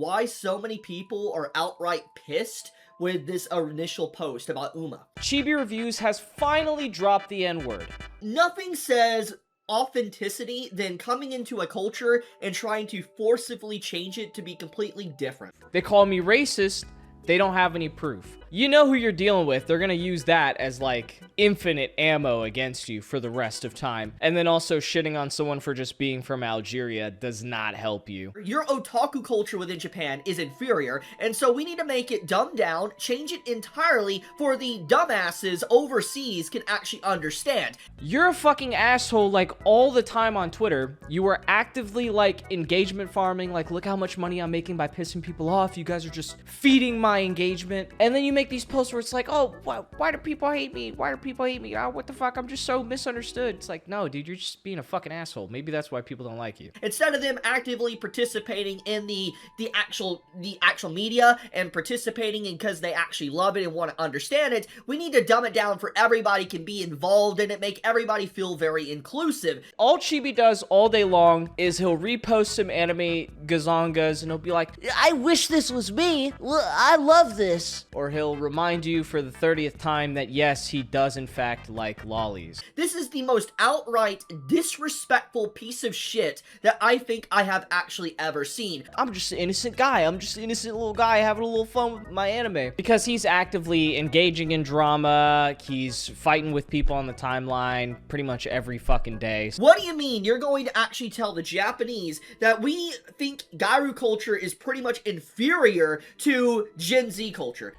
why so many people are outright pissed with this initial post about Uma. Chibi Reviews has finally dropped the N-word. Nothing says authenticity than coming into a culture and trying to forcibly change it to be completely different. They call me racist. They don't have any proof. You know who you're dealing with. They're gonna use that as like infinite ammo against you for the rest of time. And then also shitting on someone for just being from Algeria does not help you. Your otaku culture within Japan is inferior, and so we need to make it dumbed down, change it entirely for the dumbasses overseas can actually understand. You're a fucking asshole like all the time on Twitter. You are actively like engagement farming, like look how much money I'm making by pissing people off. You guys are just feeding my engagement. And then you make these posts where it's like, oh, why do people hate me? Why do people hate me? Oh, what the fuck? I'm just so misunderstood. It's like, no, dude, you're just being a fucking asshole. Maybe that's why people don't like you. Instead of them actively participating in the actual media and participating in because they actually love it and want to understand it, we need to dumb it down for everybody can be involved in it, make everybody feel very inclusive. All Chibi does all day long is he'll repost some anime gazongas and he'll be like, I wish this was me. I love this. Or he'll remind you for the 30th time that yes, he does in fact like lollies. This is the most outright disrespectful piece of shit that I think I have actually ever seen. I'm just an innocent guy. I'm just an innocent little guy having a little fun with my anime. Because he's actively engaging in drama, he's fighting with people on the timeline pretty much every fucking day. What do you mean you're going to actually tell the Japanese that we think Gyaru culture is pretty much inferior to Gen Z culture?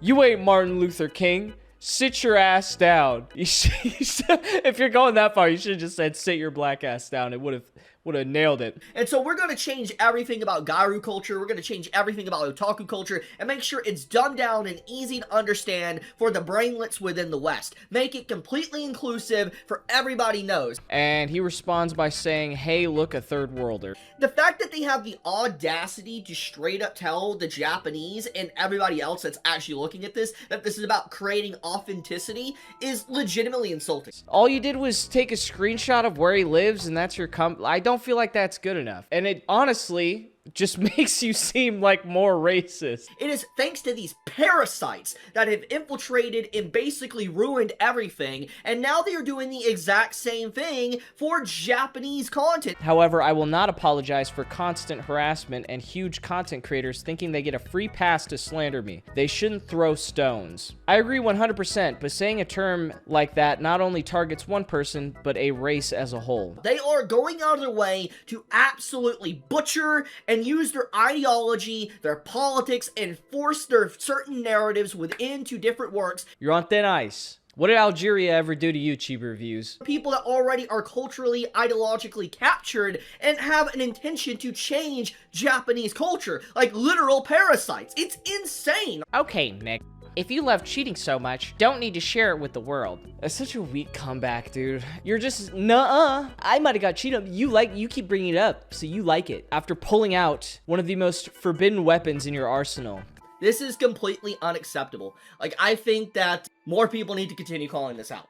You ain't Martin Luther King. Sit your ass down. If you're going that far, you should have just said sit your black ass down. It would have nailed it. And so we're going to change everything about Gyaru culture, we're going to change everything about otaku culture, and make sure it's dumbed down and easy to understand for the brainlets within the West. Make it completely inclusive for everybody knows. And he responds by saying, hey, look, a third worlder. The fact that they have the audacity to straight up tell the Japanese and everybody else that's actually looking at this, that this is about creating authenticity, is legitimately insulting. All you did was take a screenshot of where he lives, and that's your I don't feel like that's good enough. And it honestly just makes you seem like more racist. It is thanks to these parasites that have infiltrated and basically ruined everything, and now they are doing the exact same thing for Japanese content. However, I will not apologize for constant harassment and huge content creators thinking they get a free pass to slander me. They shouldn't throw stones. I agree 100%, but saying a term like that not only targets one person, but a race as a whole. They are going out of their way to absolutely butcher and use their ideology, their politics, and force their certain narratives within to different works. You're on thin ice. What did Algeria ever do to you, Chibi Reviews? People that already are culturally, ideologically captured and have an intention to change Japanese culture, like literal parasites. It's insane. Okay, Nick. If you love cheating so much, don't need to share it with the world. That's such a weak comeback, dude. You're just, nuh-uh. I might have got cheated on. You keep bringing it up, so you like it. After pulling out one of the most forbidden weapons in your arsenal. This is completely unacceptable. Like, I think that more people need to continue calling this out.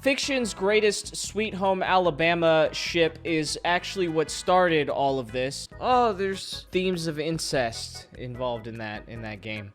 Fiction's greatest Sweet Home Alabama ship is actually what started all of this. Oh, there's themes of incest involved in that game.